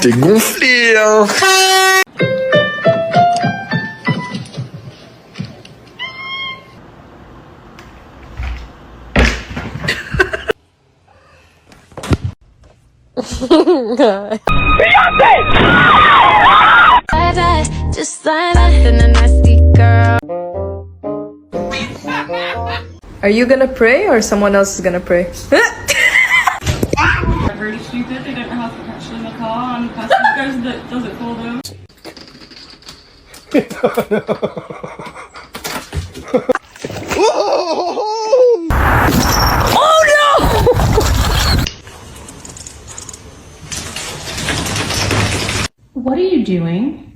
T'es gonflé, hein. Just like that, then a nasty girl. Are you gonna pray or someone else is gonna pray? They're really stupid. They don't know how to petrol in the car, and the person that goes that does it for them. Oh no! What are you doing?